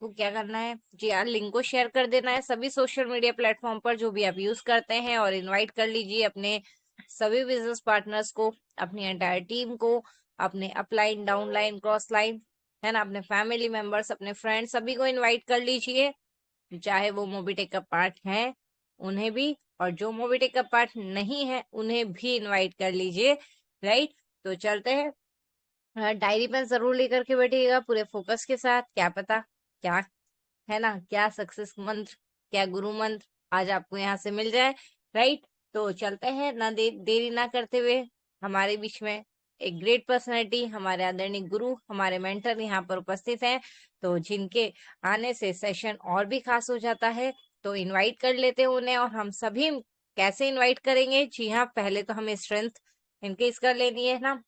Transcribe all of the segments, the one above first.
आपको क्या करना है जी, यार लिंक को शेयर कर देना है सभी सोशल मीडिया प्लेटफॉर्म पर जो भी आप यूज करते हैं, और इनवाइट कर लीजिए अपने सभी बिजनेस पार्टनर्स को, अपनी एंटायर टीम को, अपने अपलाइन डाउनलाइन क्रॉस लाइन, है ना, अपने फैमिली मेंबर्स, अपने फ्रेंड्स, सभी को इनवाइट कर लीजिए, चाहे वो मोबिटेक का पार्ट है उन्हें भी, और जो मोबिटेक का पार्ट नहीं है उन्हें भी इनवाइट कर लीजिए। राइट, तो चलते हैं। डायरी पेन जरूर लेकर के बैठिएगा पूरे फोकस के साथ, क्या पता क्या, है ना, क्या सक्सेस मंत्र, क्या गुरु मंत्र आज आपको यहाँ से मिल जाए। राइट, तो चलते हैं, ना देरी ना करते हुए। हमारे बीच में एक ग्रेट पर्सनैलिटी, हमारे आदरणीय गुरु, हमारे मेंटर यहाँ पर उपस्थित हैं, तो जिनके आने से सेशन और भी खास हो जाता है। तो इनवाइट कर लेते हैं उन्हें, और हम सभी कैसे इनवाइट करेंगे, जी हाँ, पहले तो हमें स्ट्रेंथ इनके इसका लेनी है ना,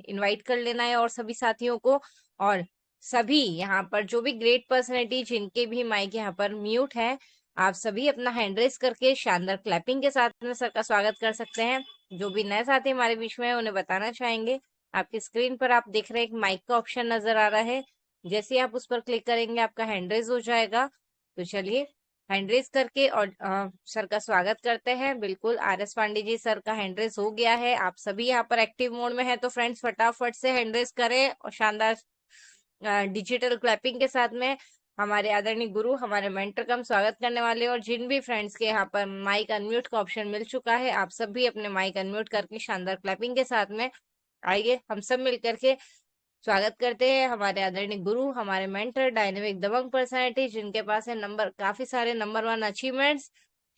इनवाइट कर लेना है और सभी साथियों को। और सभी यहाँ पर जो भी ग्रेट पर्सनैलिटी जिनके भी माइक यहाँ पर म्यूट है, आप सभी अपना हैंड रेस करके शानदार क्लैपिंग के साथ में सर का स्वागत कर सकते हैं। जो भी नए साथी हमारे बीच में है उन्हें बताना चाहेंगे, आपकी स्क्रीन पर आप देख रहे हैं एक माइक का ऑप्शन नजर आ रहा है, जैसे ही आप उस पर क्लिक करेंगे आपका हैंड रेस हो जाएगा। तो चलिए हैंड रेस करके और सर का स्वागत करते हैं। बिल्कुल, R S Pandey ji sir का हैंड रेस हो गया है, आप सभी यहाँ पर एक्टिव मोड में है, तो फ्रेंड्स फटाफट से हैंड रेस करें और शानदार डिजिटल क्लैपिंग के साथ में हमारे आदरणीय गुरु, हमारे मेंटर का हम स्वागत करने वाले हैं। और जिन भी फ्रेंड्स के यहाँ पर माइक अनम्यूट का ऑप्शन मिल चुका है, आप सब भी अपने माइक अनम्यूट करके शानदार क्लैपिंग के साथ में आइए हम सब मिलकर के स्वागत करते हैं हमारे आदरणीय गुरु, हमारे मेंटर, डायनेमिक दबंग पर्सनैलिटी, जिनके पास है नंबर काफी सारे नंबर 1 अचीवमेंट्स,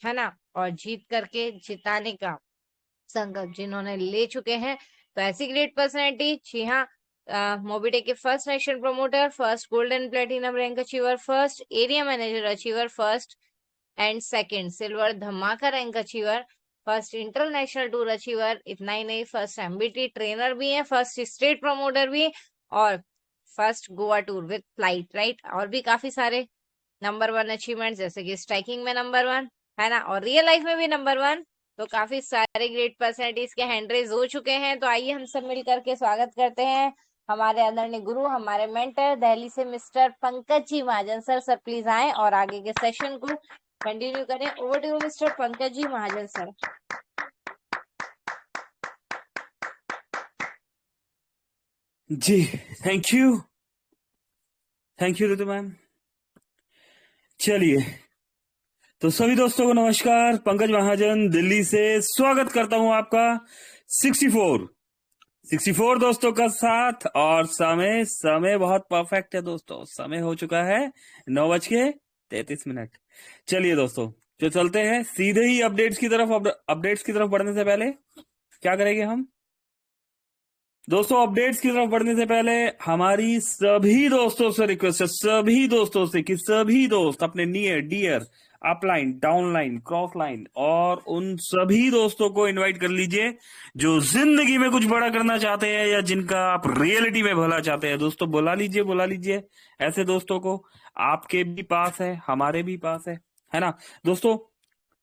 है ना, और जीत करके जिताने का संकल्प जिन्होंने ले चुके हैं। तो ऐसी ग्रेट पर्सनैलिटी, जी हाँ, मोबिटेक के first nation promoter, first golden platinum rank achiever, first area manager achiever, first and second silver धमाका rank achiever, first international tour achiever, इतना ही नहीं, फर्स्ट एमबीटी ट्रेनर भी है, फर्स्ट स्टेट प्रमोटर भी, और first Goa tour with flight. Right, और भी काफी सारे नंबर 1 अचीवमेंट, जैसे कि स्ट्राइकिंग में नंबर 1, है ना, और रियल लाइफ में भी नंबर 1। तो काफी सारे ग्रेट पर्सनैलिटीज के हैंड रेज हो चुके हैं, तो आइए हम सब मिलकर के स्वागत करते हैं हमारे आदरणीय गुरु, हमारे मेंटर, दिल्ली से mister Pankaj ji Mahajan sir. Sir please आए और आगे के सेशन को कंटिन्यू करें। Over to you mister Pankaj ji Mahajan sir. जी, थैंक यू ऋतु मैम। चलिए, तो सभी दोस्तों को नमस्कार, पंकज महाजन दिल्ली से स्वागत करता हूं आपका 64 दोस्तों का साथ। और समय बहुत परफेक्ट है दोस्तों, समय हो चुका है 9:33। चलिए दोस्तों, जो चलते हैं सीधे ही अपडेट्स की तरफ बढ़ने से पहले क्या करेंगे हम दोस्तों, अपडेट्स की तरफ बढ़ने से पहले हमारी सभी दोस्तों से रिक्वेस्ट है, सभी दोस्तों से, कि सभी दोस्त अपने near dear upline downline cross line और उन सभी दोस्तों को इनवाइट कर लीजिए जो जिंदगी में कुछ बड़ा करना चाहते हैं या जिनका आप रियलिटी में भला चाहते हैं। दोस्तों बुला लीजिए ऐसे दोस्तों को, आपके भी पास है, हमारे भी पास है ना दोस्तों।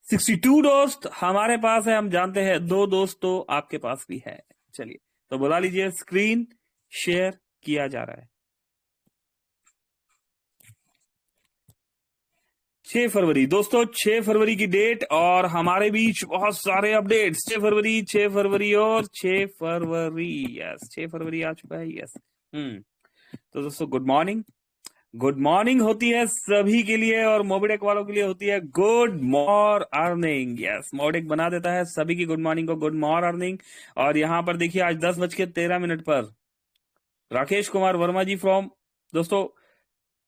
62 दोस्त हमारे पास है, हम जानते हैं, 2 दोस्त तो आपके पास भी है। चलिए, तो बुला लीजिए, स्क्रीन शेयर किया जा रहा है। 6 फरवरी दोस्तों, 6 फरवरी की डेट, और हमारे बीच बहुत सारे अपडेट्स। 6 फरवरी और 6 फरवरी, यस 6 फरवरी आ चुका है, यस। तो दोस्तों गुड मॉर्निंग होती है सभी के लिए, और मोबिटेक वालों के लिए होती है गुड मॉर्निंग। यस, मोबिटेक बना देता है सभी की गुड मॉर्निंग को गुड मॉर्निंग। और यहां पर देखिए, आज 10:13 पर राकेश कुमार वर्मा जी फ्रॉम दोस्तों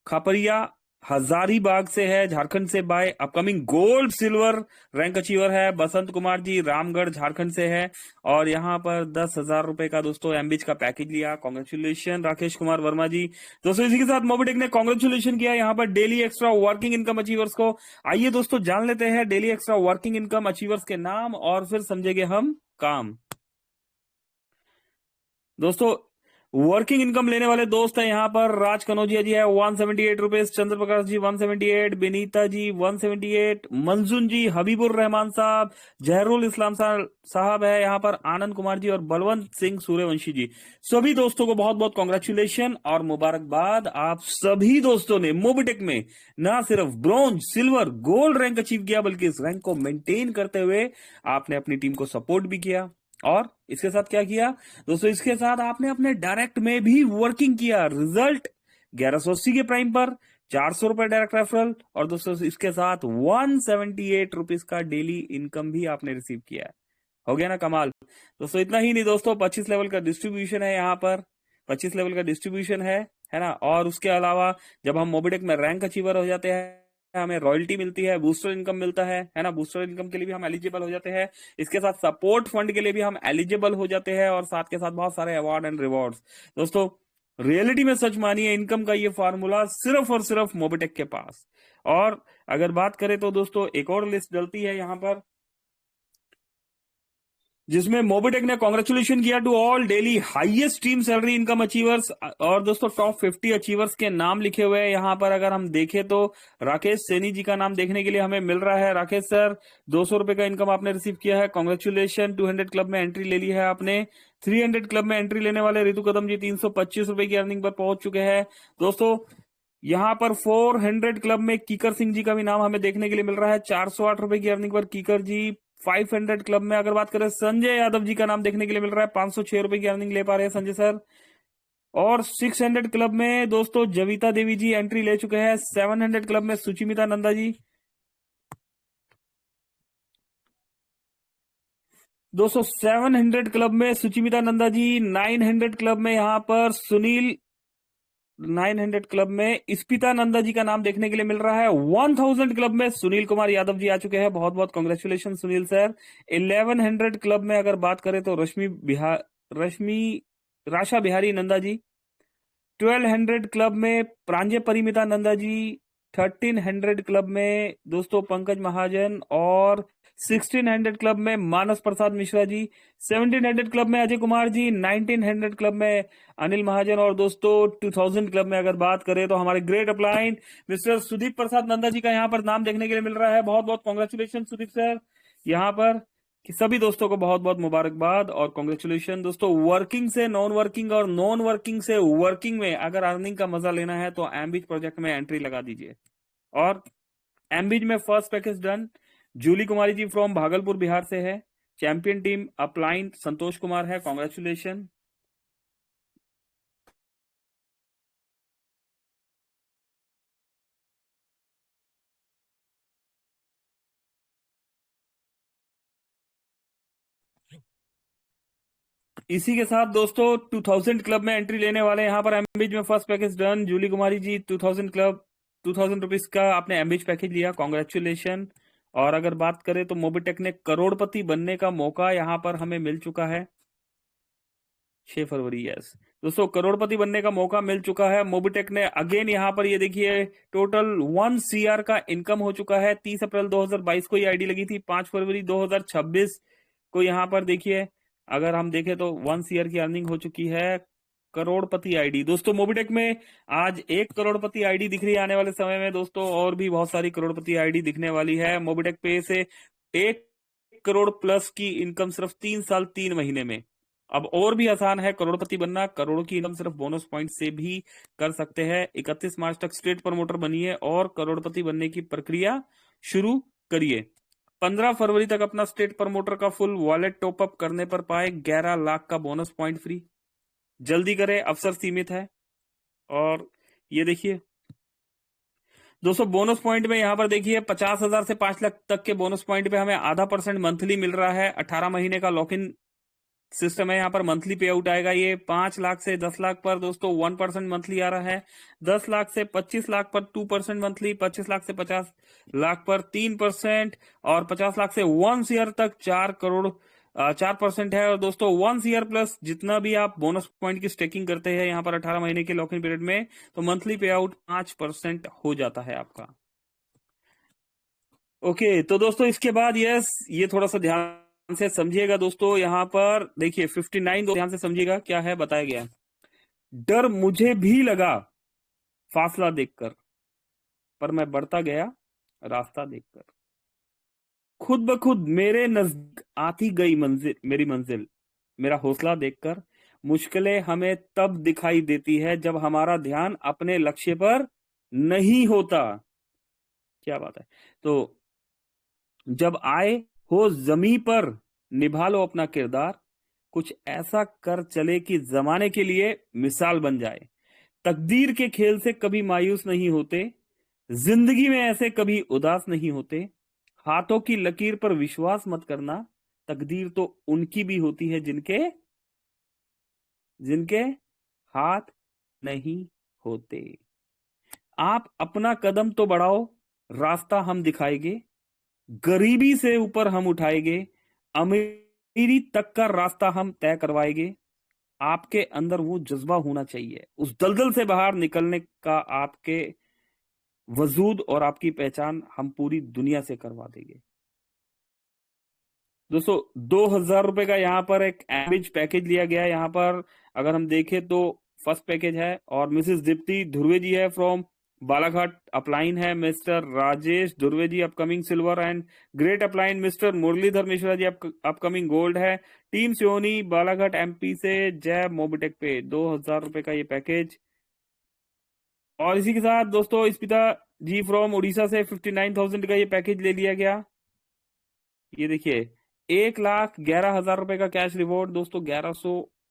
खापरिया हजारीबाग से है, झारखंड से, by upcoming gold silver rank achiever है। बसंत कुमार जी रामगढ़ झारखंड से है, और यहाँ पर 10,000 रुपए का दोस्तों एमबीच का पैकेज लिया। कॉन्ग्रेचुलेशन राकेश कुमार वर्मा जी। दोस्तों इसी के साथ मोबिटेक ने कॉन्ग्रेचुलेशन किया यहाँ पर daily extra working income achievers को। आइए दोस्तों जान लेते हैं daily extra working income achievers के नाम, और फिर समझेंगे हम काम। दोस्तों वर्किंग इनकम लेने वाले दोस्त है यहाँ पर राज कनौजिया जी है 178 रुपीज, चंद्र प्रकाश जी 178, बिनीता जी 178, मंजून जी, हबीबुर रहमान साहब, जहरुल इस्लाम साहब है यहाँ पर, आनंद कुमार जी और बलवंत सिंह सूर्यवंशी जी। सभी दोस्तों को बहुत बहुत कॉन्ग्रेचुलेशन और मुबारकबाद। आप सभी दोस्तों ने मोबिटेक में ना सिर्फ bronze, silver, gold rank achieve किया, बल्कि इस रैंक को मेंटेन करते हुए आपने अपनी टीम को सपोर्ट भी किया। और इसके साथ क्या किया दोस्तों, इसके साथ आपने अपने डायरेक्ट में भी वर्किंग किया। रिजल्ट 1180 के प्राइम पर 400 रुपए डायरेक्ट रेफरल, और दोस्तों इसके साथ 178 रुपीज का डेली इनकम भी आपने रिसीव किया है। हो गया ना कमाल। दोस्तों इतना ही नहीं दोस्तों, 25 लेवल का डिस्ट्रीब्यूशन है यहाँ पर, 25 लेवल का डिस्ट्रीब्यूशन है ना। और उसके अलावा जब हम मोबिटेक में रैंक अचीवर हो जाते हैं, हमें रॉयल्टी मिलती है, बूस्टर इनकम मिलता है ना। बूस्टर इनकम के लिए भी हम एलिजिबल हो जाते हैं। इसके साथ सपोर्ट फंड के लिए भी हम एलिजिबल हो जाते हैं, और साथ के साथ बहुत सारे अवार्ड एंड रिवॉर्ड्स। दोस्तों रियलिटी में सच मानिए, इनकम का ये फार्मूला सिर्फ और सिर्फ मोबिटेक के पास। और अगर बात करें तो दोस्तों एक और लिस्ट डलती है यहाँ पर, जिसमें मोबिटेक ने कॉन्ग्रेचुलेशन किया to all daily highest team salary income achievers. और दोस्तों टॉप 50 अचीवर्स के नाम लिखे हुए हैं यहाँ पर। अगर हम देखें तो राकेश सैनी जी का नाम देखने के लिए हमें मिल रहा है। राकेश सर 200 रुपए का इनकम आपने रिसीव किया है, कॉन्ग्रेचुलेशन। 200 क्लब में एंट्री ले ली है आपने। 300 क्लब में एंट्री लेने वाले रितु कदम जी 325 रुपए की अर्निंग पर पहुंच चुके हैं। दोस्तों यहाँ पर 400 क्लब में कीकर सिंह जी का भी नाम हमें देखने के लिए मिल रहा है, 408 रुपए की अर्निंग पर कीकर जी। 500 क्लब में अगर बात करें, संजय यादव जी का नाम देखने के लिए मिल रहा है, 506 रुपए की अर्निंग ले पा रहे हैं संजय सर। और 600 क्लब में दोस्तों जविता देवी जी एंट्री ले चुके हैं। 700 क्लब में सुचिमिता नंदा जी। दोस्तों 700 क्लब में सुचिमिता नंदा जी। 900 क्लब में यहाँ पर सुनील, 900 क्लब में स्पिता नंदा जी का नाम देखने के लिए मिल रहा है। 1000 क्लब में सुनील कुमार यादव जी आ चुके हैं, बहुत बहुत कॉन्ग्रेचुलेशन सुनील सर। 1100 क्लब में अगर बात करें तो रश्मि राशा बिहारी नंदा जी। 1200 क्लब में प्रांजय परिमिता नंदा जी। 1300 क्लब में दोस्तों पंकज महाजन, और 1600 क्लब में मानस प्रसाद मिश्रा जी। 1700 क्लब में अजय कुमार जी। 1900 क्लब में अनिल महाजन, और दोस्तों 2000 क्लब में अगर बात करें तो हमारे ग्रेट अपलाइन मिस्टर सुदीप प्रसाद नंदा जी का यहाँ पर नाम देखने के लिए मिल रहा है। बहुत बहुत कॉन्ग्रेचुलेशन सुदीप सर यहाँ पर। कि सभी दोस्तों को बहुत बहुत मुबारकबाद और कॉन्ग्रेचुलेशन। दोस्तों वर्किंग से नॉन वर्किंग और नॉन वर्किंग से वर्किंग में अगर अर्निंग का मजा लेना है तो एम्बिज प्रोजेक्ट में एंट्री लगा दीजिए। और एम्बिज में first package done. Julie Kumari ji from Bhagalpur Bihar से है। Champion team upline Santosh Kumar है, कॉन्ग्रेचुलेशन। इसी के साथ दोस्तों 2000 क्लब में एंट्री लेने वाले यहाँ पर एम्बिज में first package done. Julie Kumari जी 2000 क्लब 2000 रुपीज का आपने एम्बिज पैकेज लिया, कॉन्ग्रेचुलेशन। और अगर बात करें तो मोबिटेक ने करोड़पति बनने का मौका यहाँ पर हमें मिल चुका है 6 फरवरी। यस दोस्तों करोड़पति बनने का मौका मिल चुका है। मोबिटेक ने अगेन यहाँ पर ये देखिए टोटल 1 CR का इनकम हो चुका है। 30 अप्रैल 2022 को ये आईडी लगी थी। 5 फरवरी 2026 को यहाँ पर देखिए अगर हम देखें तो 1 CR की अर्निंग हो चुकी है। करोड़पति आईडी दोस्तों मोबिटेक में आज 1 करोड़पति आईडी दिख रही है। आने वाले समय में दोस्तों और भी बहुत सारी करोड़पति आईडी दिखने वाली है। मोबिटेक पे से 1 करोड़ प्लस की इनकम सिर्फ 3 साल 3 महीने में। अब और भी आसान है करोड़पति बनना। करोड़ों की इनकम सिर्फ बोनस पॉइंट से भी कर सकते हैं। 31 मार्च तक स्टेट प्रमोटर बनिए और करोड़पति बनने की प्रक्रिया शुरू करिए। 15 फरवरी तक अपना स्टेट प्रमोटर का फुल वॉलेट टॉपअप करने पर पाए 11 लाख का बोनस पॉइंट फ्री। जल्दी करें, अवसर सीमित है। और ये देखिए दोस्तों बोनस पॉइंट में यहाँ पर देखिए 50,000 से 5 लाख तक के बोनस पॉइंट पे हमें आधा % मंथली मिल रहा है। 18 महीने का लॉक इन सिस्टम है। यहाँ पर मंथली पे आउट आएगा। ये 5 लाख से 10 लाख पर दोस्तों 1% मंथली आ रहा है। 10 लाख से 25 लाख पर 2% मंथली। 25 लाख से 50 लाख पर 3%, और 50 लाख से 1 CR तक 4% है। और दोस्तों 1 CR प्लस जितना भी आप बोनस पॉइंट की स्टेकिंग करते हैं यहाँ पर 18 महीने के लॉक इन पीरियड में, तो मंथली पे आउट 5% हो जाता है आपका। ओके तो दोस्तों इसके बाद यस ये थोड़ा सा ध्यान से समझिएगा दोस्तों। यहाँ पर देखिए 59 ध्यान से समझिएगा क्या है बताया गया। डर मुझे भी लगा फासला देखकर, पर मैं बढ़ता गया रास्ता देखकर। खुद ब खुद मेरे नजदीक आती गई मंजिल, मेरी मंजिल, मेरा हौसला देखकर। मुश्किलें हमें तब दिखाई देती है जब हमारा ध्यान अपने लक्ष्य पर नहीं होता। क्या बात है। तो जब आए हो जमी पर, निभा लो अपना किरदार, कुछ ऐसा कर चले कि जमाने के लिए मिसाल बन जाए। तकदीर के खेल से कभी मायूस नहीं होते, जिंदगी में ऐसे कभी उदास नहीं होते। हाथों की लकीर पर विश्वास मत करना, तकदीर तो उनकी भी होती है जिनके जिनके हाथ नहीं होते। आप अपना कदम तो बढ़ाओ, रास्ता हम दिखाएंगे। गरीबी से ऊपर हम उठाएंगे, अमीरी तक का रास्ता हम तय करवाएंगे। आपके अंदर वो जज्बा होना चाहिए, उस दलदल से बाहर निकलने का। आपके वजूद और आपकी पहचान हम पूरी दुनिया से करवा देंगे। दोस्तों 2,000 रुपए का यहाँ पर एक एमएच पैकेज लिया गया है। यहाँ पर अगर हम देखें तो फर्स्ट पैकेज है, और मिसेस दीप्ति धुर्वे जी है फ्रॉम बालाघाट अपलाइन है। Mister Rajesh Dhurve ji upcoming silver and great upline. Mister Muralidhar Mishra ji upcoming gold है। टीम सियोनी बालाघाट एमपी से जय मोबिटेक पे 2,000 रुपए का ये पैकेज। और इसी के साथ दोस्तों स्पिता जी फ्रॉम उड़ीसा से 59,000 का ये पैकेज ले लिया गया। ये देखिए 1,11,000 रुपए का कैश रिवॉर्ड दोस्तों।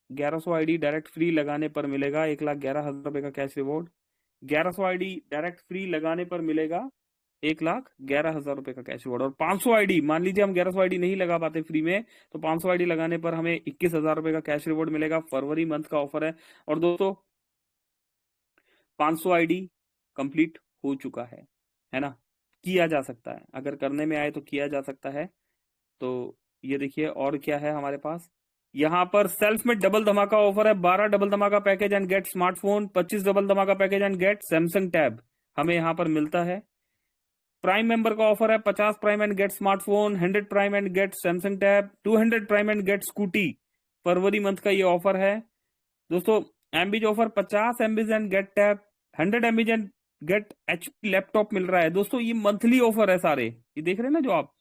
1100 आईडी डायरेक्ट फ्री लगाने पर मिलेगा 1,11,000 रुपए का cash reward. 1100 ID direct free लगाने पर मिलेगा 1,11,000 रुपए का कैश रिवॉर्ड। और 500 आईडी, मान लीजिए हम 1100 आईडी नहीं लगा पाते फ्री में, तो 500 आईडी लगाने पर हमें 21,000 रुपए का कैश रिवॉर्ड मिलेगा। फरवरी मंथ का ऑफर है। और दोस्तों 500 आईडी कंप्लीट हो चुका है ना। किया जा सकता है, अगर करने में आए तो किया जा सकता है। तो ये देखिए और क्या है हमारे पास। यहाँ पर सेल्फ में डबल धमाका ऑफर है। 12 डबल धमाका package and get smartphone, 25 double धमाका package and get Samsung tab हमें यहाँ पर मिलता है। प्राइम मेंबर का ऑफर है 50 prime and get smartphone, 100 prime and get Samsung tab, 200 prime and get scooty. फरवरी मंथ का ये ऑफर है दोस्तों। MBiz offer 50 MBiz and get tab, 100 MBiz and get HP laptop मिल रहा है दोस्तों। ये मंथली ऑफर है सारे, ये देख रहे हैं ना जो आप,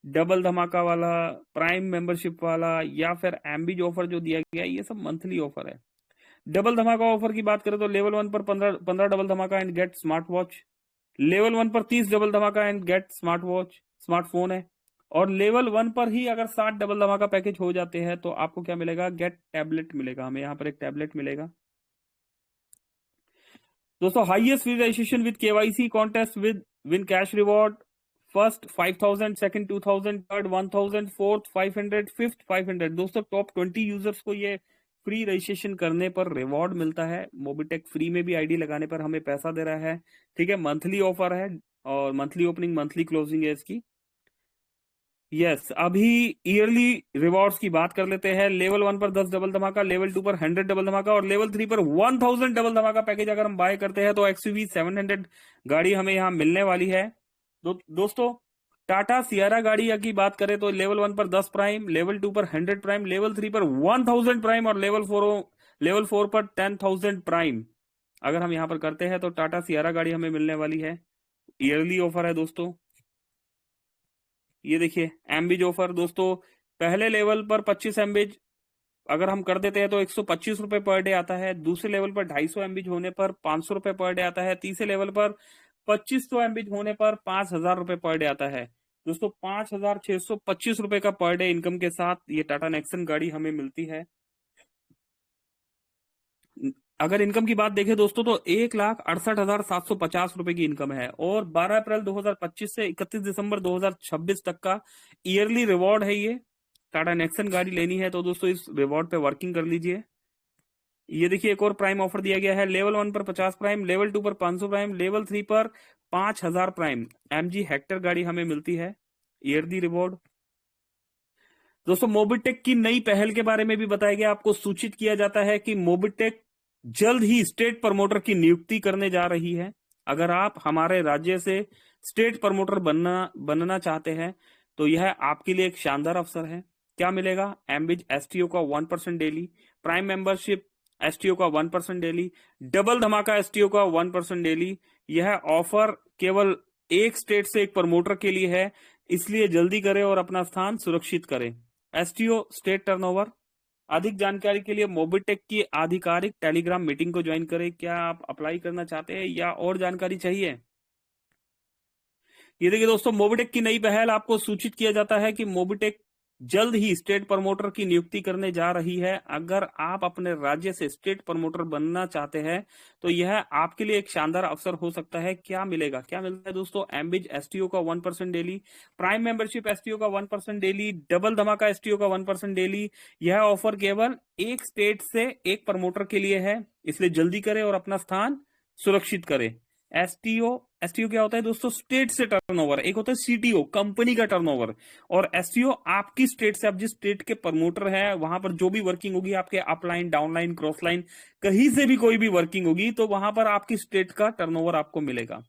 डबल धमाका वाला, प्राइम मेंबरशिप वाला, या फिर एमबीज ऑफर जो दिया गया है, ये सब मंथली ऑफर है। डबल धमाका ऑफर की बात करें तो लेवल 1 पर 15 डबल धमाका and gate smart watch, level 1 पर 30 डबल धमाका and gate smart watch smartphone है। और लेवल 1 पर ही अगर 60 डबल धमाका पैकेज हो जाते हैं तो आपको क्या मिलेगा, गेट टैबलेट मिलेगा। हमें यहाँ पर एक टैबलेट मिलेगा दोस्तों। Highest free registration with KYC contest with win cash reward. First 5,000, second 2,000, third 1,000, fourth 500, fifth 500। दोस्तों टॉप 20 यूजर्स को ये फ्री रजिस्ट्रेशन करने पर रिवॉर्ड मिलता है। मोबिटेक फ्री में भी आईडी लगाने पर हमें पैसा दे रहा है। ठीक है, मंथली ऑफर है और मंथली ओपनिंग मंथली क्लोजिंग है इसकी। यस, अभी ईयरली रिवॉर्ड्स की बात कर लेते हैं। लेवल 1 पर 10 डबल धमाका, लेवल 2 पर 100 डबल धमाका, और लेवल 3 पर 1,000 डबल धमाका पैकेज अगर हम बाय करते हैं तो XUV 700 गाड़ी हमें यहाँ मिलने वाली है। दोस्तों टाटा सियारा गाड़ी की बात करें तो लेवल 1 पर 10 प्राइम, लेवल 2 पर 100 प्राइम, लेवल 3 पर 1,000 प्राइम, और लेवल 4 पर 10,000 प्राइम अगर हम यहाँ पर करते हैं तो टाटा सियारा गाड़ी हमें मिलने वाली है। ईयरली ऑफर है दोस्तों। ये देखिए एमबीज ऑफर दोस्तों। पहले लेवल पर 25 एमबीज अगर हम कर देते हैं तो 125 रुपए पर डे आता है। दूसरे लेवल पर 250 एमबीज होने पर 500 रुपए पर डे आता है। तीसरे लेवल पर 2500 एमबीज होने पर 5,000 रुपए पर डे आता है दोस्तों। 5,625 रुपए का पर डे इनकम के साथ ये टाटा नेक्सन गाड़ी हमें मिलती है। अगर इनकम की बात देखें दोस्तों तो 1,68,750 रुपए की इनकम है। और 12 अप्रैल 2025 से 31 दिसंबर 2026 तक का ईयरली रिवॉर्ड है ये। टाटा नेक्सन गाड़ी लेनी है तो दोस्तों इस रिवॉर्ड पे वर्किंग कर लीजिए। ये देखिए एक और प्राइम ऑफर दिया गया है। लेवल 1 पर 50 प्राइम, लेवल 2 पर 500 प्राइम, लेवल 3 पर 5,000 प्राइम MG हेक्टर गाड़ी हमें मिलती है। ईयरली रिवॉर्ड दोस्तों। मोबिटेक की नई पहल के बारे में भी बताया गया, आपको सूचित किया जाता है कि मोबिटेक जल्द ही स्टेट प्रमोटर की नियुक्ति करने जा रही है। अगर आप हमारे राज्य से स्टेट प्रमोटर बनना चाहते हैं तो यह आपके लिए एक शानदार अवसर है। क्या मिलेगा, एमबीज STO का 1% डेली, प्राइम मेंबरशिप एसटीओ का 1% डेली, डबल धमाका एसटीओ का 1% डेली। यह ऑफर केवल एक स्टेट से एक प्रमोटर के लिए है, इसलिए जल्दी करें और अपना स्थान सुरक्षित करें। एसटीओ स्टेट टर्नओवर, अधिक जानकारी के लिए मोबिटेक की आधिकारिक टेलीग्राम मीटिंग को ज्वाइन करें। क्या आप अप्लाई करना चाहते हैं या और जानकारी चाहिए? ये देखिए दोस्तों, मोबिटेक की नई पहल, आपको सूचित किया जाता है कि मोबिटेक जल्द ही स्टेट प्रमोटर की नियुक्ति करने जा रही है। अगर आप अपने राज्य से स्टेट प्रमोटर बनना चाहते हैं तो यह आपके लिए एक शानदार अवसर हो सकता है। क्या मिलेगा? क्या मिलता है दोस्तों? एमबिज एसटीओ का 1% डेली, प्राइम मेंबरशिप एसटीओ का 1% डेली, डबल धमाका एसटीओ का 1% डेली। यह ऑफर केवल एक स्टेट से एक प्रमोटर के लिए है, इसलिए जल्दी करें और अपना स्थान सुरक्षित करें। एसटीओ एसटीओ क्या होता है दोस्तों? स्टेट से टर्नओवर। एक होता है सीटीओ, कंपनी का टर्नओवर, और एसटीओ आपकी स्टेट से, आप जिस स्टेट के प्रमोटर है वहां पर जो भी वर्किंग होगी, आपके अपलाइन, डाउनलाइन, क्रॉसलाइन, कहीं से भी कोई भी वर्किंग होगी तो वहां पर आपकी स्टेट का टर्नओवर आपको मिलेगा।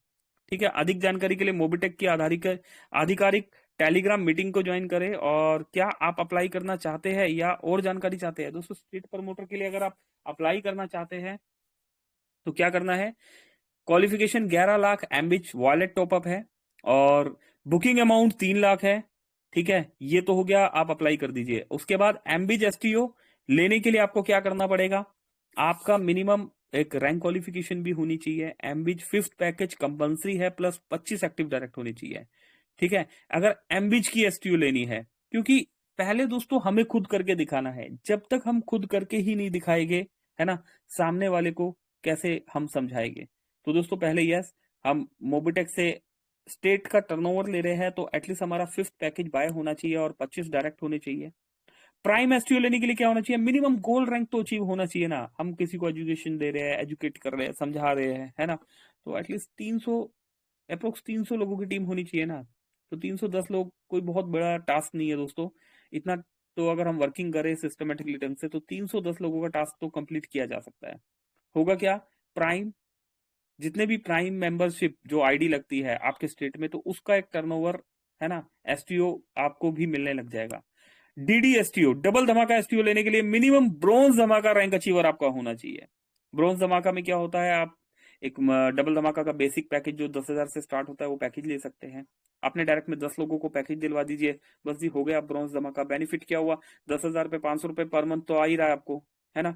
ठीक है। अधिक जानकारी के लिए मोबिटेक की आधिकारिक टेलीग्राम मीटिंग को ज्वाइन करें। और क्या आप अप्लाई करना चाहते हैं या और जानकारी चाहते हैं? दोस्तों, स्टेट प्रमोटर के लिए अगर आप अप्लाई करना चाहते हैं तो क्या करना है? क्वालिफिकेशन 11 लाख एमबिच वॉलेट टॉपअप है और बुकिंग अमाउंट 3 लाख है। ठीक है, ये तो हो गया, आप अप्लाई कर दीजिए। उसके बाद एमबिच एसटीओ लेने के लिए आपको क्या करना पड़ेगा? आपका मिनिमम एक रैंक क्वालिफिकेशन भी होनी चाहिए। एमबिच 5th पैकेज कंपलसरी है, प्लस 25 एक्टिव डायरेक्ट होनी चाहिए। ठीक है, अगर एमबिच की एसटीओ लेनी है, क्योंकि पहले दोस्तों हमें खुद करके दिखाना है। जब तक हम खुद करके ही नहीं दिखाएंगे, है ना, सामने वाले को कैसे हम समझाएंगे? तो दोस्तों पहले यस, हम मोबिटेक से स्टेट का टर्नओवर ले रहे हैं तो एटलीस्ट हमारा 5th पैकेज बाय होना चाहिए और 25 डायरेक्ट होने चाहिए। प्राइम एसटीओ लेने के लिए क्या होना चाहिए? मिनिमम गोल्ड रैंक तो अचीव होना चाहिए ना। हम किसी को एजुकेशन दे रहे हैं, एजुकेट कर रहे हैं, समझा रहे हैं, है ना, तो एटलीस्ट 300, अप्रोक्स 300 लोगों की टीम होनी चाहिए ना। तो 310 लोग कोई बहुत बड़ा टास्क नहीं है दोस्तों। इतना तो अगर हम वर्किंग करें सिस्टमेटिकली ढंग से तो 310 लोगों का टास्क तो कंप्लीट किया जा सकता है। होगा क्या? प्राइम, जितने भी प्राइम मेंबरशिप जो आईडी लगती है आपके स्टेट में, तो उसका एक टर्नओवर, है ना, एसटीओ आपको भी मिलने लग जाएगा। डीडी एसटीओ, डबल धमाका एसटीओ लेने के लिए मिनिमम ब्रॉन्ज धमाका रैंक अचीवर आपका होना चाहिए। ब्रॉन्ज धमाका में क्या होता है? आप एक डबल धमाका का बेसिक पैकेज जो 10,000 से स्टार्ट होता है वो पैकेज ले सकते हैं। आपने डायरेक्ट में 10 लोगों को पैकेज दिलवा दीजिए, बस जी हो गया ब्रॉन्ज धमाका। बेनिफिट क्या हुआ? 10,000 पे 500 रुपए पर मंथ तो आ ही रहा है आपको, है ना,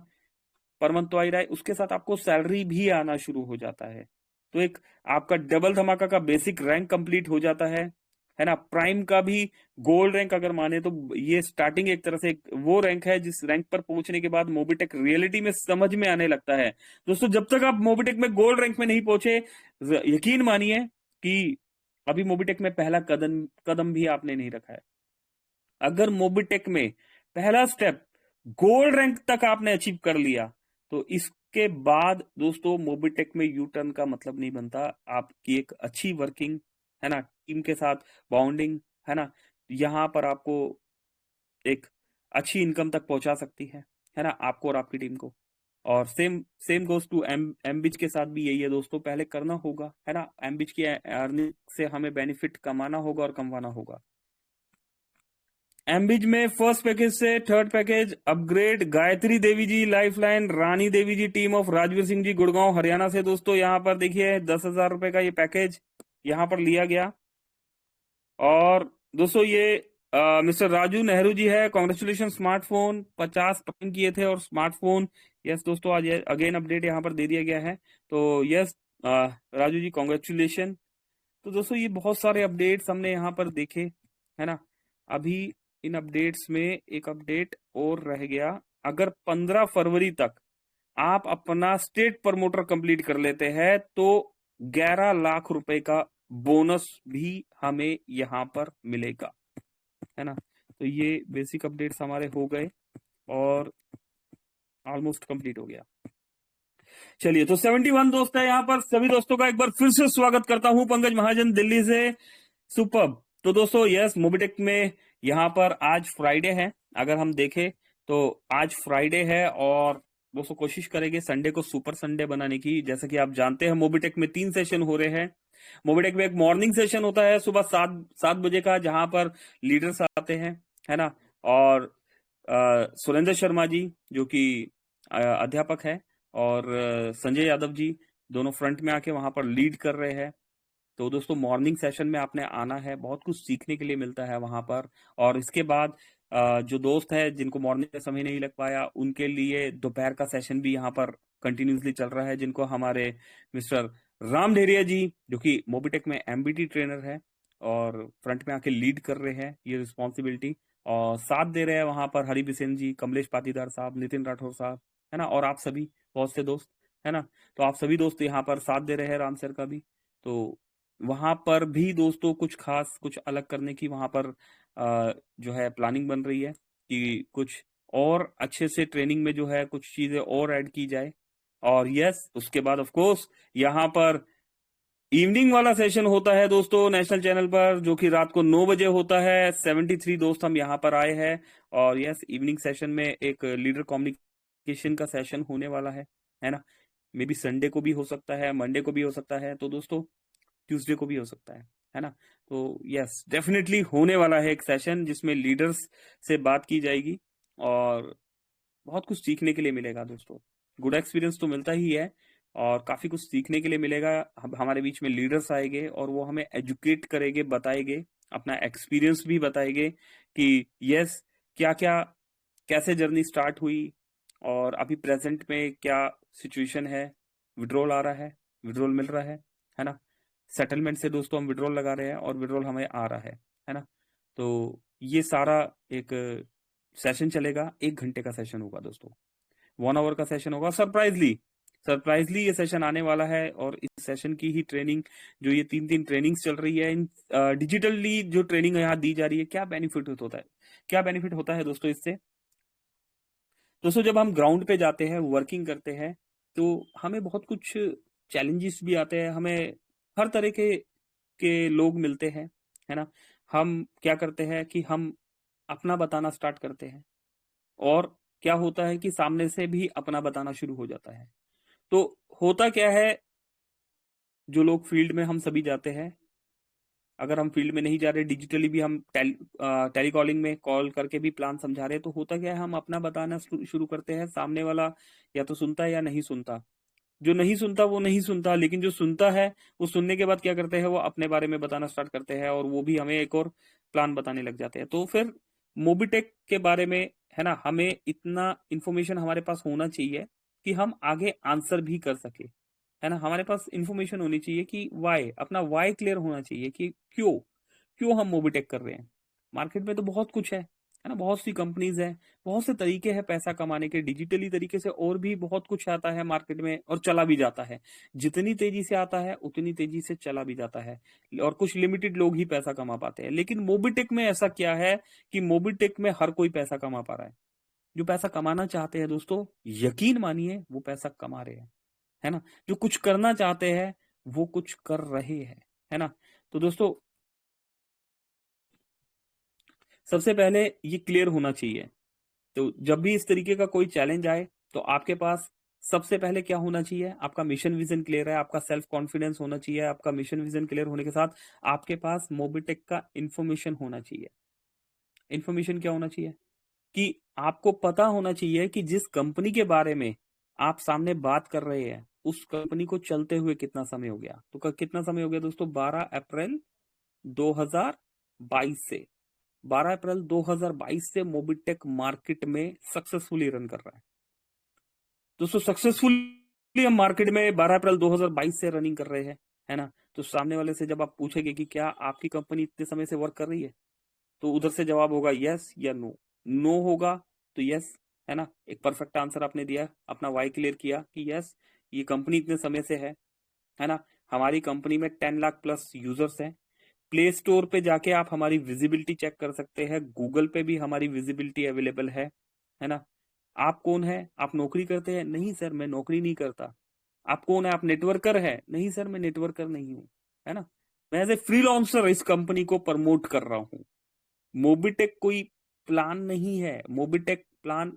पर मंथ तो आ ही रहा है। उसके साथ आपको सैलरी भी आना शुरू हो जाता है। तो एक आपका डबल धमाका का बेसिक रैंक कंप्लीट हो जाता है ना। प्राइम का भी गोल्ड रैंक अगर माने तो ये स्टार्टिंग एक तरह से वो रैंक है जिस रैंक पर पहुंचने के बाद मोबिटेक रियलिटी में समझ में आने लगता है। दोस्तों, जब तक आप मोबिटेक में गोल्ड रैंक में नहीं पहुंचे, यकीन मानिए कि अभी मोबिटेक में पहला कदम कदम भी आपने नहीं रखा है। अगर मोबिटेक में पहला स्टेप गोल्ड रैंक तक आपने अचीव कर लिया तो इसके बाद दोस्तों मोबिटेक में यू टर्न का मतलब नहीं बनता। आपकी एक अच्छी वर्किंग, है ना, टीम के साथ बॉन्डिंग, है ना, यहां पर आपको एक अच्छी इनकम तक पहुंचा सकती है ना, आपको और आपकी टीम को। और सेम सेम गोज टू एमबिच के साथ भी यही है दोस्तों। पहले करना होगा, है ना, एमबिच की अर्निंग से हमें बेनिफिट कमाना होगा और कमवाना होगा। एमबिज में फर्स्ट पैकेज से third package upgrade Gayatri Devi ji lifeline, Rani Devi ji team of Rajveer Singh ji Gurgaon Haryana से। दोस्तों यहाँ पर देखिए 10,000 रुपए का ये पैकेज यहाँ पर लिया गया। और दोस्तों ये मिस्टर राजू नेहरू जी है, कॉन्ग्रेचुलेशन। स्मार्टफोन 50 टर्न किए थे और स्मार्टफोन, यस दोस्तों, आज अगेन अपडेट यहाँ पर दे दिया गया है। तो यस राजू जी, कॉन्ग्रेचुलेशन। तो दोस्तों ये बहुत सारे अपडेट्स हमने यहाँ पर देखे, है ना। अभी इन अपडेट्स में एक अपडेट और रह गया। अगर 15 फरवरी तक आप अपना स्टेट प्रमोटर कंप्लीट कर लेते हैं तो 11 लाख रुपए का बोनस भी हमें यहां पर मिलेगा, है ना। तो ये बेसिक अपडेट्स हमारे हो गए और ऑलमोस्ट कंप्लीट हो गया। चलिए, तो 71 दोस्त है यहाँ पर। सभी दोस्तों का एक बार फिर से स्वागत करता हूं, पंकज महाजन दिल्ली से। सुपर। तो दोस्तों यस, मोबिटेक में यहाँ पर आज फ्राइडे है। अगर हम देखें तो आज फ्राइडे है और दोस्तों कोशिश करेंगे संडे को सुपर संडे बनाने की। जैसा कि आप जानते हैं मोबिटेक में 3 सेशन हो रहे हैं। मोबिटेक में एक मॉर्निंग सेशन होता है सुबह 7 बजे का, जहां पर लीडर्स आते हैं, है ना। और सुरेंद्र शर्मा जी जो कि अध्यापक है, और संजय यादव जी दोनों फ्रंट में आके वहां पर लीड कर रहे हैं। तो दोस्तों मॉर्निंग सेशन में आपने आना है, बहुत कुछ सीखने के लिए मिलता है वहां पर। और इसके बाद जो दोस्त है जिनको मॉर्निंग का समय नहीं लग पाया, उनके लिए दोपहर का सेशन भी यहाँ पर कंटिन्यूसली चल रहा है, जिनको हमारे मिस्टर राम ढेरिया जी, जो कि मोबिटेक में एमबीटी ट्रेनर है और फ्रंट में आके लीड कर रहे हैं ये रिस्पॉन्सिबिलिटी, और साथ दे रहे हैं वहां पर हरि बिसेन जी, कमलेश पाटीदार साहब, नितिन राठौर साहब, है ना, और आप सभी बहुत से दोस्त, है ना। तो आप सभी दोस्त यहाँ पर साथ दे रहे हैं राम सर का भी। तो वहां पर भी दोस्तों कुछ खास, कुछ अलग करने की वहां पर जो है प्लानिंग बन रही है कि कुछ और अच्छे से ट्रेनिंग में जो है कुछ चीजें और ऐड की जाए। और यस, उसके बाद ऑफ कोर्स यहाँ पर इवनिंग वाला सेशन होता है दोस्तों नेशनल चैनल पर, जो कि रात को 9 बजे होता है। 73 दोस्त हम यहाँ पर आए हैं, और यस, इवनिंग सेशन में एक लीडर कम्युनिकेशन का सेशन होने वाला है ना। मे बी संडे को भी हो सकता है, मंडे को भी हो सकता है, तो दोस्तों ट्यूसडे को भी हो सकता है ना। तो यस, डेफिनेटली होने वाला है एक सेशन जिसमें लीडर्स से बात की जाएगी, और बहुत कुछ सीखने के लिए मिलेगा दोस्तों। गुड एक्सपीरियंस तो मिलता ही है, और काफी कुछ सीखने के लिए मिलेगा। हमारे बीच में लीडर्स आएंगे और वो हमें एजुकेट करेंगे, बताएंगे, अपना एक्सपीरियंस भी बताएंगे कि यस, क्या क्या, कैसे जर्नी स्टार्ट हुई, और अभी प्रेजेंट में क्या सिचुएशन है। विड्रॉल आ रहा है, विड्रॉल मिल रहा है ना। सेटलमेंट से दोस्तों हम विड्रॉल लगा रहे हैं, और विड्रॉल हमें आ रहा है ना। तो ये सारा एक सेशन चलेगा, 1 घंटे का सेशन होगा दोस्तों, 1 आवर का सेशन होगा। सरप्राइजली सरप्राइजली ये सेशन आने वाला है, और इस सेशन की ही ट्रेनिंग, जो ये 3 ट्रेनिंग्स चल रही है, इन डिजिटली जो ट्रेनिंग यहाँ दी जा रही है, क्या बेनिफिट होता है, क्या बेनिफिट होता है दोस्तों इससे। दोस्तों जब हम ग्राउंड पे जाते हैं, वर्किंग करते हैं, तो हमें बहुत कुछ चैलेंजेस भी आते हैं, हमें हर तरह के लोग मिलते हैं, है ना। हम क्या करते हैं कि हम अपना बताना स्टार्ट करते हैं, और क्या होता है कि सामने से भी अपना बताना शुरू हो जाता है। तो होता क्या है, जो लोग फील्ड में हम सभी जाते हैं, अगर हम फील्ड में नहीं जा रहे, डिजिटली भी हम टेलीकॉलिंग में कॉल करके भी प्लान समझा रहे हैं, तो होता क्या है, हम अपना बताना शुरू करते हैं, सामने वाला या तो सुनता है या नहीं सुनता। जो नहीं सुनता वो नहीं सुनता, लेकिन जो सुनता है वो सुनने के बाद क्या करते हैं, वो अपने बारे में बताना स्टार्ट करते हैं, और वो भी हमें एक और प्लान बताने लग जाते हैं। तो फिर मोबिटेक के बारे में, है ना, हमें इतना इंफॉर्मेशन हमारे पास होना चाहिए कि हम आगे आंसर भी कर सके, है ना। हमारे पास इंफॉर्मेशन होनी चाहिए कि वाई, अपना वाई क्लियर होना चाहिए कि क्यों क्यों हम मोबिटेक कर रहे हैं। मार्केट में तो बहुत कुछ है ना, बहुत सी कंपनीज है, बहुत से तरीके हैं पैसा कमाने के डिजिटली तरीके से, और भी बहुत कुछ आता है मार्केट में, और चला भी जाता है। जितनी तेजी से आता है उतनी तेजी से चला भी जाता है, और कुछ लिमिटेड लोग ही पैसा कमा पाते हैं। लेकिन मोबिटेक में ऐसा क्या है कि मोबिटेक में हर कोई पैसा कमा पा रहा है। जो पैसा कमाना चाहते हैं दोस्तों, यकीन मानिए वो पैसा कमा रहे हैं, है ना। जो कुछ करना चाहते हैं वो कुछ कर रहे हैं, है ना। तो दोस्तों सबसे पहले ये क्लियर होना चाहिए। तो जब भी इस तरीके का कोई चैलेंज आए, तो आपके पास सबसे पहले क्या होना चाहिए, आपका मिशन विजन क्लियर है, आपका सेल्फ कॉन्फिडेंस होना चाहिए। आपका मिशन विजन क्लियर होने के साथ आपके पास मोबिटेक का इंफॉर्मेशन होना चाहिए। इंफॉर्मेशन क्या होना चाहिए कि आपको पता होना चाहिए कि जिस कंपनी के बारे में आप सामने बात कर रहे हैं, उस कंपनी को चलते हुए कितना समय हो गया। तो कितना समय हो गया दोस्तों, 12 अप्रैल 2022 से, 12 अप्रैल 2022 से मोबिटेक मार्केट में सक्सेसफुली रन कर रहा है दोस्तों। सक्सेसफुली हम मार्केट में 12 अप्रैल 2022 से रनिंग कर रहे हैं, है ना। तो सामने वाले से जब आप पूछेंगे कि क्या आपकी कंपनी इतने समय से वर्क कर रही है, तो उधर से जवाब होगा यस या नो। नो होगा तो यस, है ना, एक परफेक्ट आंसर आपने दिया, अपना वाई क्लियर किया कि यस, ये कंपनी इतने समय से है ना। हमारी कंपनी में 10 लाख प्लस यूजर्स हैं। प्ले स्टोर पे जाके आप हमारी विजिबिलिटी चेक कर सकते हैं, गूगल पे भी हमारी विजिबिलिटी अवेलेबल है ना। आप कौन है, आप नौकरी करते हैं, नहीं सर मैं नौकरी नहीं करता। आप कौन है, आप नेटवर्कर है, नहीं सर मैं नेटवर्कर नहीं हूं, है ना। मैं एज ए फ्रीलांसर इस कंपनी को प्रमोट कर रहा हूं। मोबिटेक कोई प्लान नहीं है, मोबिटेक प्लान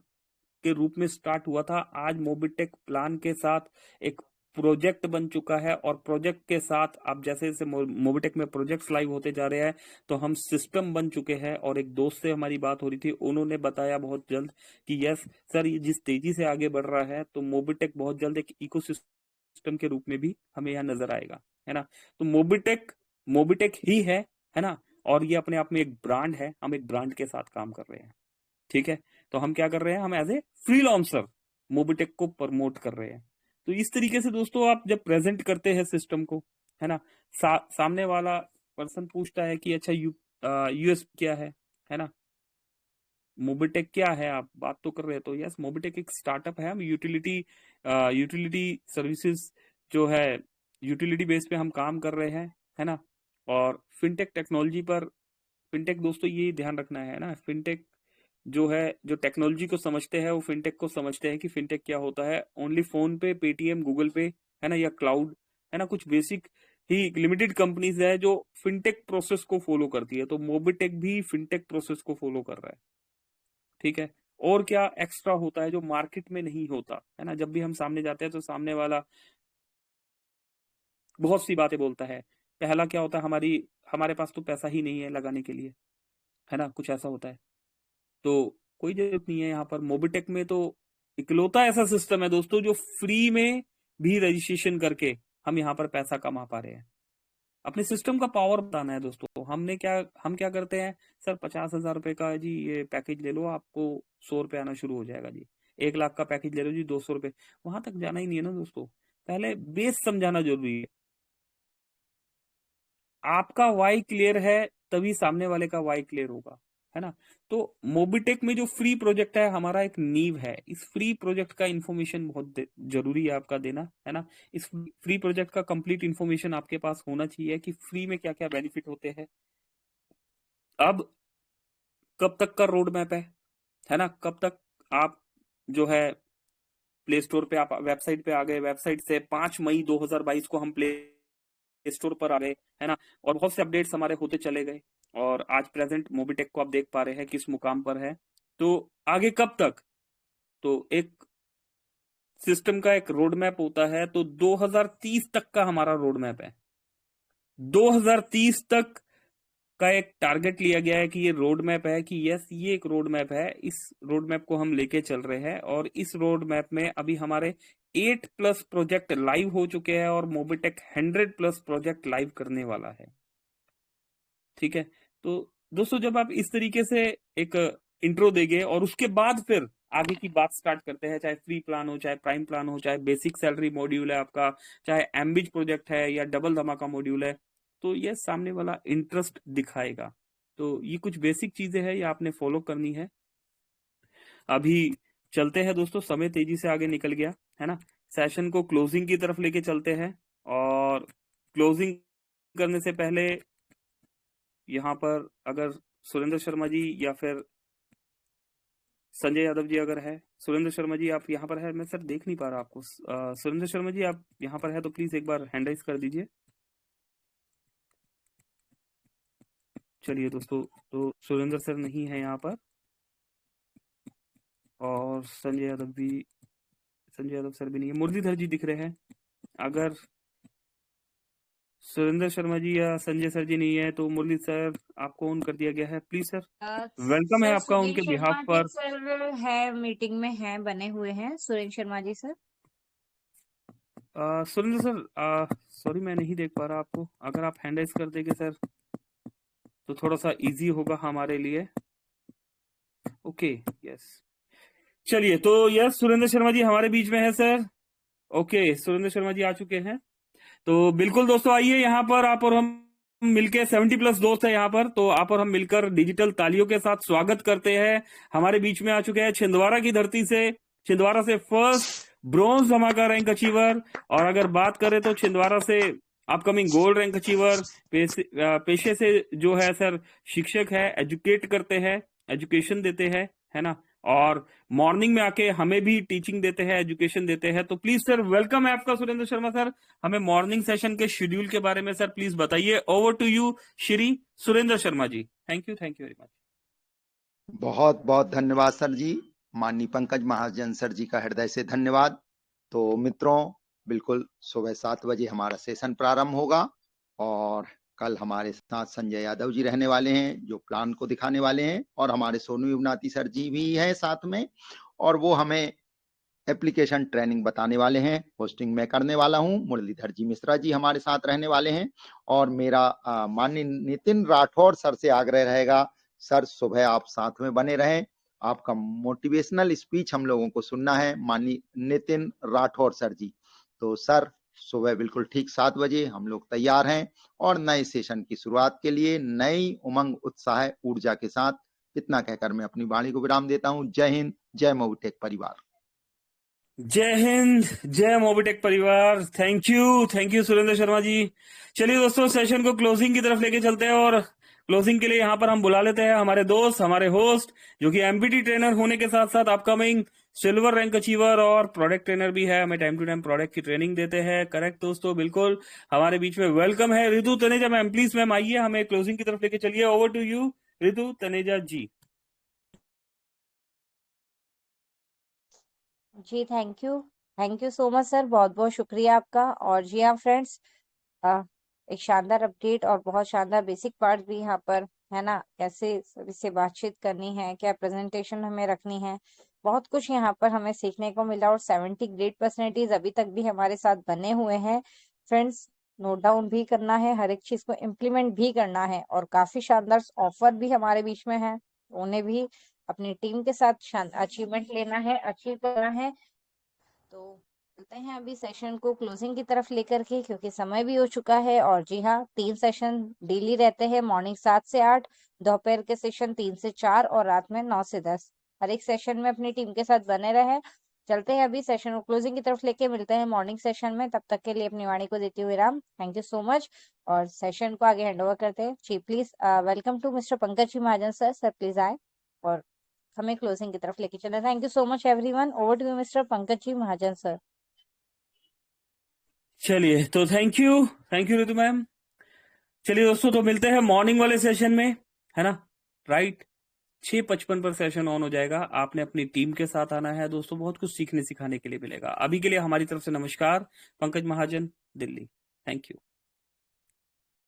के रूप में स्टार्ट हुआ था, आज मोबिटेक प्लान के साथ एक प्रोजेक्ट बन चुका है, और प्रोजेक्ट के साथ आप जैसे जैसे मोबिटेक में प्रोजेक्ट्स लाइव होते जा रहे हैं तो हम सिस्टम बन चुके हैं। और एक दोस्त से हमारी बात हो रही थी, उन्होंने बताया बहुत जल्द कि यस सर, ये जिस तेजी से आगे बढ़ रहा है तो मोबिटेक बहुत जल्द एक इकोसिस्टम के रूप में भी हमें यहाँ नजर आएगा, है ना। तो मोबिटेक मोबिटेक ही है ना। और ये अपने आप में एक ब्रांड है, हम एक ब्रांड के साथ काम कर रहे हैं, ठीक है। तो हम क्या कर रहे हैं, हम एज ए फ्रीलांसर मोबिटेक को प्रमोट कर रहे हैं। तो इस तरीके से दोस्तों आप जब प्रेजेंट करते हैं सिस्टम को, है ना, सामने वाला पर्सन पूछता है कि अच्छा यूएस क्या है ना, मोबिटेक क्या है, आप बात तो कर रहे हैं। तो यस, मोबिटेक एक स्टार्टअप है, हम यूटिलिटी सर्विसेज जो है, यूटिलिटी बेस पे हम काम कर रहे हैं, है ना। और फिनटेक टेक्नोलॉजी पर, फिनटेक दोस्तों ये ध्यान रखना है ना, फिनटेक जो है, जो टेक्नोलॉजी को समझते हैं वो फिनटेक को समझते हैं कि फिनटेक क्या होता है। ओनली फोन पे, पेटीएम, गूगल पे, है ना, या क्लाउड, है ना, कुछ बेसिक ही लिमिटेड कंपनीज है जो फिनटेक प्रोसेस को फॉलो करती है। तो मोबिटेक भी फिनटेक प्रोसेस को फॉलो कर रहा है, ठीक है। और क्या एक्स्ट्रा होता है जो मार्केट में नहीं होता, है ना। जब भी हम सामने जाते हैं तो सामने वाला बहुत सी बातें बोलता है। पहला क्या होता है, हमारे पास तो पैसा ही नहीं है लगाने के लिए, है ना, कुछ ऐसा होता है। तो कोई जरूरत नहीं है, यहाँ पर मोबिटेक में तो इकलौता ऐसा सिस्टम है दोस्तों जो फ्री में भी रजिस्ट्रेशन करके हम यहाँ पर पैसा कमा पा रहे हैं। अपने सिस्टम का पावर बताना है दोस्तों। हम क्या करते हैं, सर 50,000 रुपए का जी ये पैकेज ले लो, आपको 100 रुपए आना शुरू हो जाएगा जी। 1 लाख का पैकेज ले लो जी, 200 रुपए। वहां तक जाना ही नहीं है ना दोस्तों, पहले बेस समझाना जरूरी है। आपका वाई क्लियर है तभी सामने वाले का वाई क्लियर होगा, है ना। तो मोबिटेक में जो फ्री प्रोजेक्ट है हमारा एक नींव है। इस फ्री प्रोजेक्ट का इन्फॉर्मेशन बहुत जरूरी है आपका देना, है ना। इस फ्री प्रोजेक्ट का कंप्लीट इन्फॉर्मेशन आपके पास होना चाहिए कि फ्री में क्या क्या बेनिफिट होते हैं। अब कब तक का रोड मैप है ना, कब तक आप जो है प्ले स्टोर पे, आप वेबसाइट पे आ गए, वेबसाइट से 5 मई 2022 को हम प्ले स्टोर पर आ गए, है ना। और बहुत से अपडेट्स हमारे होते चले गए, और आज प्रेजेंट मोबिटेक को आप देख पा रहे हैं किस मुकाम पर है। तो आगे कब तक, तो एक सिस्टम का एक रोड मैप होता है, तो 2030 तक का हमारा रोड मैप है। 2030 तक का एक टारगेट लिया गया है कि ये रोड मैप है, कि यस ये एक रोड मैप है, इस रोड मैप को हम लेके चल रहे हैं। और इस रोड मैप में अभी हमारे 8+ प्रोजेक्ट लाइव हो चुके हैं, और मोबिटेक 100+ प्रोजेक्ट लाइव करने वाला है, ठीक है। तो दोस्तों जब आप इस तरीके से एक इंट्रो देंगे और उसके बाद फिर आगे की बात स्टार्ट करते हैं, चाहे फ्री प्लान हो, चाहे प्राइम प्लान हो, चाहे बेसिक सैलरी मॉड्यूल है आपका, चाहे एम्बिज प्रोजेक्ट है या डबल धमाका मॉड्यूल है, तो ये सामने वाला इंटरेस्ट दिखाएगा। तो ये कुछ बेसिक चीजें हैं, ये आपने फॉलो करनी है। अभी चलते हैं दोस्तों, समय तेजी से आगे निकल गया, है ना। सेशन को क्लोजिंग की तरफ लेके चलते हैं, और क्लोजिंग करने से पहले यहाँ पर अगर सुरेंद्र शर्मा जी या फिर संजय यादव जी अगर है, सुरेंद्र शर्मा जी आप यहाँ पर है, मैं सर देख नहीं पा रहा आपको। सुरेंद्र शर्मा जी आप यहाँ पर है तो प्लीज एक बार हैंड राइज कर दीजिए। चलिए दोस्तों, तो सुरेंद्र सर नहीं है यहाँ पर, और संजय यादव सर भी नहीं है। मुरलीधर जी दिख रहे हैं। अगर सुरेंद्र शर्मा जी या संजय सर जी नहीं है तो मुरली सर आपको ऑन कर दिया गया है, प्लीज सर। वेलकम है सर आपका सुरेंद्र उनके शर्मा बिहाफ जी पर। सर है, मीटिंग में है, बने हुए हैं सुरेंद्र शर्मा जी सर। सुरेंद्र सर सॉरी मैं नहीं देख पा रहा आपको, अगर आप हैंड राइज कर देंगे सर तो थोड़ा सा इजी होगा हमारे लिए। ओके, यस, चलिए। तो यस, सुरेंद्र शर्मा जी हमारे बीच में है सर। ओके, सुरेंद्र शर्मा जी आ चुके हैं। तो बिल्कुल दोस्तों, आइए यहाँ पर आप और हम मिलके 70+ दोस्त है यहाँ पर, तो आप और हम मिलकर डिजिटल तालियों के साथ स्वागत करते हैं। हमारे बीच में आ चुके हैं छिंदवाड़ा की धरती से, छिंदवाड़ा से फर्स्ट ब्रॉन्ज धमाका रैंक अचीवर, और अगर बात करें तो छिंदवाड़ा से अपकमिंग गोल्ड रैंक अचीवर, पेशे से जो है सर शिक्षक है, एजुकेट करते हैं, एजुकेशन देते हैं, है ना। और मॉर्निंग में आके हमें भी टीचिंग देते हैं, एजुकेशन देते हैं। तो प्लीज सर, वेलकम है आपका सुरेंद्र शर्मा सर। हमें मॉर्निंग सेशन के शेड्यूल के बारे में सर प्लीज बताइए। Over to you Shri Surendra Sharma ji. Thank you very much. बहुत बहुत धन्यवाद सर जी। माननीय पंकज महाजन सर जी का हृदय से धन्यवाद। तो मित्रों, बिल्कुल सुबह 7 बजे हमारा सेशन प्रारंभ होगा और कल हमारे साथ संजय यादव जी रहने वाले हैं जो प्लान को दिखाने वाले हैं, और हमारे सोनू युवनाथी सर जी भी हैं साथ में, और वो हमें एप्लीकेशन ट्रेनिंग बताने वाले हैं। होस्टिंग मैं करने वाला हूं, मुरलीधर जी मिश्रा जी हमारे साथ रहने वाले हैं, और मेरा माननीय नितिन राठौर सर से आग्रह रहेगा, सर सुबह आप साथ में बने रहें, आपका मोटिवेशनल स्पीच हम लोगों को सुनना है, माननीय नितिन राठौर सर जी। तो सर सुबह बिल्कुल ठीक 7 बजे हम लोग तैयार हैं और नए सेशन की शुरुआत के लिए नई उमंग, उत्साह, ऊर्जा के साथ। इतना कहकर मैं अपनी वाणी को विराम देता हूं। जय हिंद, जय मोबिटेक परिवार। जय हिंद, जय मोबिटेक परिवार। थैंक यू सुरेंद्र शर्मा जी। चलिए दोस्तों, सेशन को क्लोजिंग की तरफ लेके चलते हैं, और क्लोजिंग के लिए यहाँ पर हम बुला लेते हैं हमारे दोस्त, हमारे होस्ट, जो कि एमपीटी ट्रेनर होने के साथ साथ अपकमिंग सिल्वर रैंक अचीवर और प्रोडक्ट ट्रेनर भी है। हमें टाइम टू टाइम प्रोडक्ट की ट्रेनिंग देते हैं। करेक्ट दोस्तों, बिल्कुल हमारे बीच में वेलकम है Ritu Taneja ma'am. Please ma'am आइए, हमें क्लोजिंग की तरफ लेके चलिए। Over to you Ritu Taneja ji. जी thank you so much sir, बहुत बहुत शुक्रिया आपका। और जी हाँ फ्रेंड्स, एक शानदार अपडेट और बहुत शानदार बेसिक पार्ट भी यहाँ पर है ना, कैसे सभी से बातचीत करनी है, क्या प्रेजेंटेशन हमें रखनी है, बहुत कुछ यहाँ पर हमें सीखने को मिला। और 70 ग्रेड पर्सनैलिटीज अभी तक भी हमारे साथ बने हुए हैं फ्रेंड्स। नोट डाउन भी करना है, हर एक चीज को इम्प्लीमेंट भी करना है, और काफी शानदार ऑफर भी हमारे बीच में है, उन्हें भी अपनी टीम के साथ अचीवमेंट लेना है, अचीव करना है। तो चलते हैं अभी सेशन को क्लोजिंग की तरफ लेकर के, क्योंकि समय भी हो चुका है। और जी हाँ, 3 सेशन डेली रहते हैं, मॉर्निंग 7 से 8, दोपहर के सेशन 3 से 4 और रात में 9 से 10। हर एक सेशन में अपनी टीम के साथ बने रहे। चलते हैं अभी सेशन को क्लोजिंग की तरफ लेके, मिलते हैं मॉर्निंग सेशन में। तब तक के लिए अपनी वाणी को देती हुई राम, थैंक यू सो मच। और सेशन को आगे हैंड ओवर करते हैं। जी please welcome to mister Pankaj ji Mahajan sir. Sir please आए और हमें क्लोजिंग की तरफ लेके चले। Thank you so much everyone. Over to you mister Pankaj ji Mahajan sir. चलिए, तो थैंक यू ऋतु मैम। चलिए दोस्तों, तो मिलते हैं मॉर्निंग वाले सेशन में, है ना, राइट। 6:55 पर सेशन ऑन हो जाएगा। आपने अपनी टीम के साथ आना है दोस्तों, बहुत कुछ सीखने सिखाने के लिए मिलेगा। अभी के लिए हमारी तरफ से नमस्कार। पंकज महाजन, दिल्ली। Thank you.